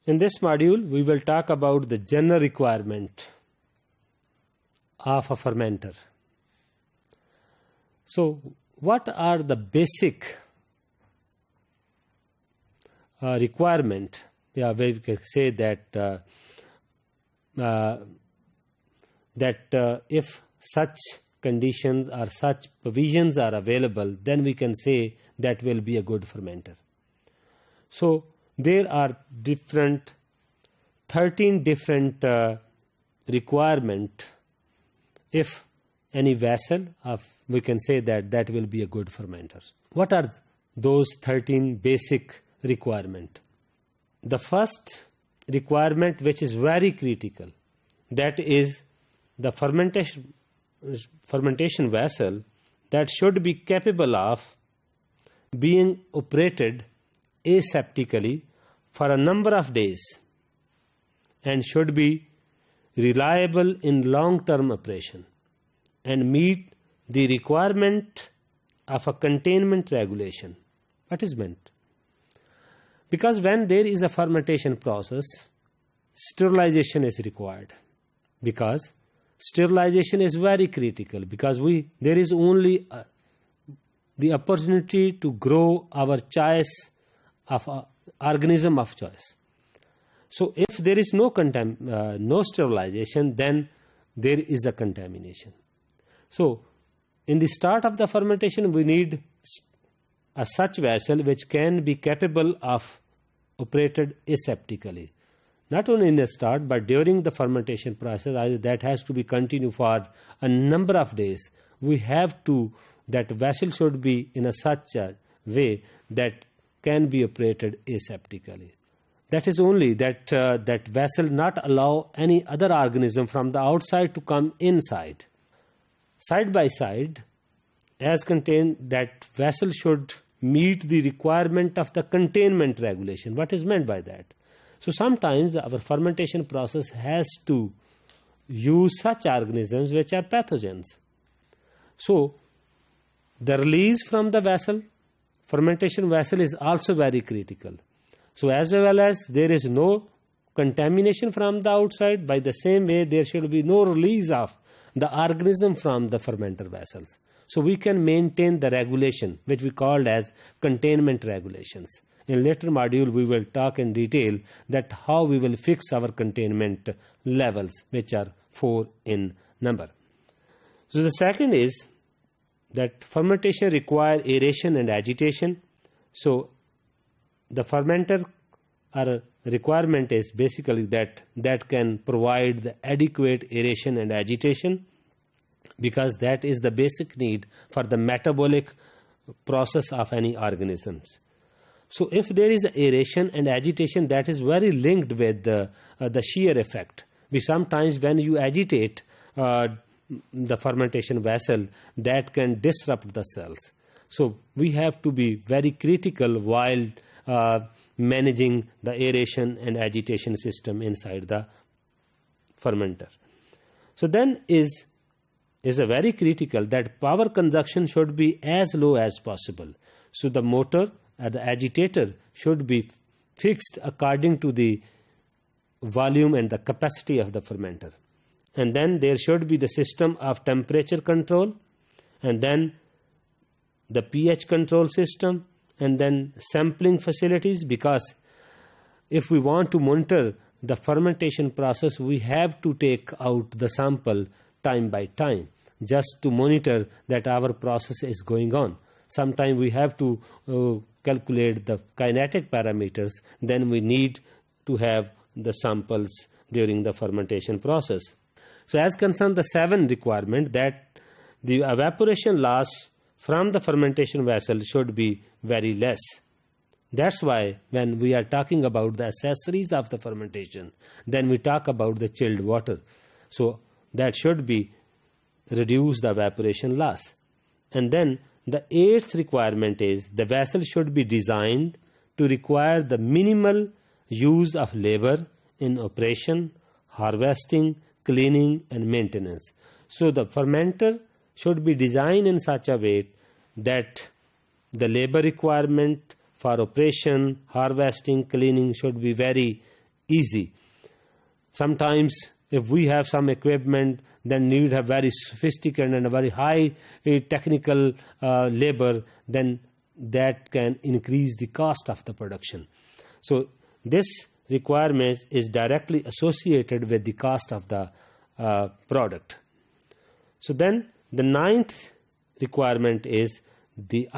In this module, we will talk about the general requirement of a fermenter. So, what are the basic requirement? Yeah, we can say that if such conditions or such provisions are available, then we can say that will be a good fermenter. So, there are 13 different requirement. If any vessel, we can say that will be a good fermenter. What are those 13 basic requirement? The first requirement, which is very critical, that is the fermentation vessel that should be capable of being operated aseptically for a number of days and should be reliable in long-term operation and meet the requirement of a containment regulation. What is meant? Because when there is a fermentation process, sterilization is required. Because sterilization is very critical, because there is only the opportunity to grow our choice of organism of choice. So if there is no sterilization, then there is a contamination. So in the start of the fermentation, we need a such vessel which can be capable of operated aseptically. Not only in the start, but during the fermentation process, that has to be continued for a number of days. That vessel should be in a such a way that can be operated aseptically. That is only that vessel not allow any other organism from the outside to come inside. Side by side, as contained, that vessel should meet the requirement of the containment regulation. What is meant by that? So sometimes our fermentation process has to use such organisms which are pathogens. So the release from the vessel, fermentation vessel, is also very critical. So as well as there is no contamination from the outside, by the same way there should be no release of the organism from the fermenter vessels. So we can maintain the regulation which we called as containment regulations. In later module we will talk in detail that how we will fix our containment levels, which are 4 in number. So the second is that fermentation requires aeration and agitation. So the fermenter requirement is basically that can provide the adequate aeration and agitation, because that is the basic need for the metabolic process of any organisms. So if there is aeration and agitation, that is very linked with the shear effect. Sometimes when you agitate the fermentation vessel, that can disrupt the cells. So we have to be very critical while managing the aeration and agitation system inside the fermenter. So then is a very critical that power consumption should be as low as possible. So the motor or the agitator should be fixed according to the volume and the capacity of the fermenter. And then there should be the system of temperature control, and then the pH control system, and then sampling facilities, because if we want to monitor the fermentation process, we have to take out the sample time by time just to monitor that our process is going on. Sometimes we have to calculate the kinetic parameters, then we need to have the samples during the fermentation process. So as concerned the 7 requirement, that the evaporation loss from the fermentation vessel should be very less. That's why when we are talking about the accessories of the fermentation, then we talk about the chilled water. So that should be reduce the evaporation loss. And then the 8th requirement is the vessel should be designed to require the minimal use of labor in operation, harvesting, cleaning and maintenance. So the fermenter should be designed in such a way that the labor requirement for operation, harvesting, cleaning should be very easy. Sometimes if we have some equipment, then need have very sophisticated and a very high technical labor, then that can increase the cost of the production. So this requirement is directly associated with the cost of the product. So then the ninth requirement is the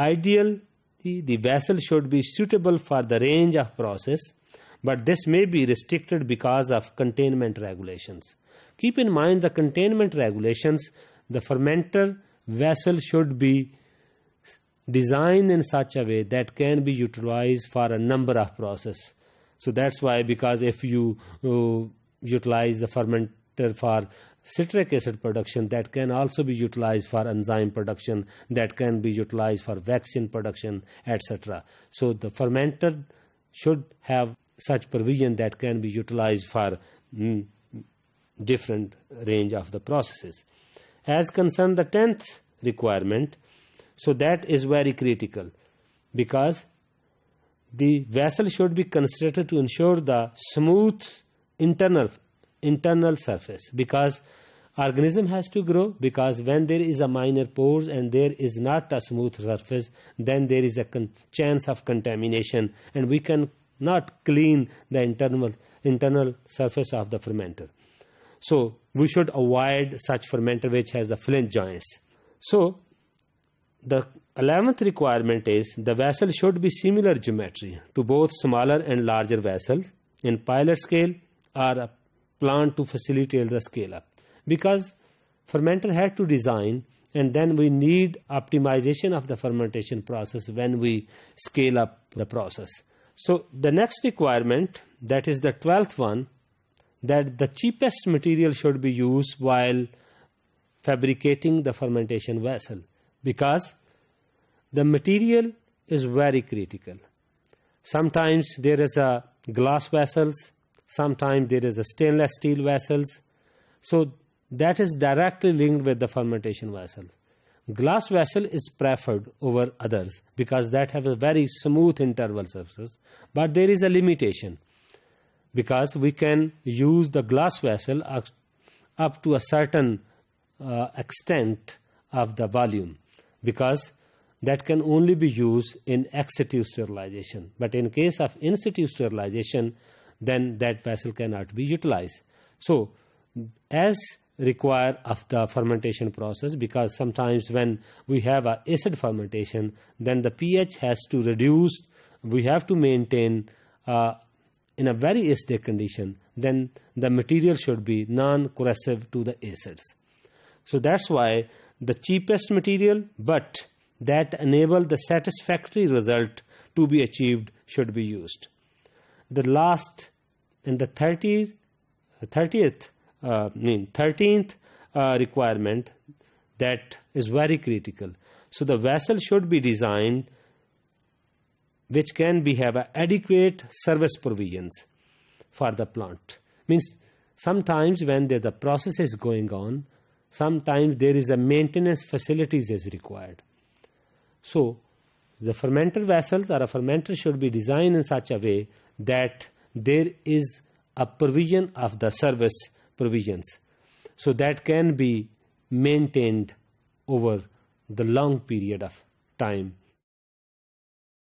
vessel should be suitable for the range of process, but this may be restricted because of containment regulations. Keep in mind the containment regulations. The fermenter vessel should be designed in such a way that can be utilized for a number of processes. So that's why, because if you utilize the fermenter for citric acid production, that can also be utilized for enzyme production, that can be utilized for vaccine production, etc. So the fermenter should have such provision that can be utilized for different range of the processes. As concerned the 10th requirement, so that is very critical, because the vessel should be constructed to ensure the smooth internal surface, because organism has to grow, because when there is a minor pores and there is not a smooth surface, then there is a chance of contamination, and we can not clean the internal surface of the fermenter. So we should avoid such fermenter which has the flint joints. So the 11th requirement is the vessel should be similar geometry to both smaller and larger vessels in pilot scale or a plant to facilitate the scale up, because fermenter had to design, and then we need optimization of the fermentation process when we scale up the process. So the next requirement, that is the 12th one, that the cheapest material should be used while fabricating the fermentation vessel, because the material is very critical. Sometimes there is a glass vessels, sometimes there is a stainless steel vessels. So that is directly linked with the fermentation vessel. Glass vessel is preferred over others because that have a very smooth interval surface, but there is a limitation, because we can use the glass vessel up to a certain extent of the volume, because that can only be used in ex situ sterilization. But in case of in situ sterilization, then that vessel cannot be utilized. So as required of the fermentation process, because sometimes when we have a acid fermentation, then the pH has to reduce, we have to maintain in a very acidic condition, then the material should be non-corrosive to the acids. So that's why the cheapest material, but that enable the satisfactory result to be achieved, should be used. The last and the 13th requirement, that is very critical. So the vessel should be designed which can have adequate service provisions for the plant. Means sometimes when the process is going on, sometimes there is a maintenance facilities is required. So the fermenter vessels or a fermenter should be designed in such a way that there is a provision of the service provisions, so that can be maintained over the long period of time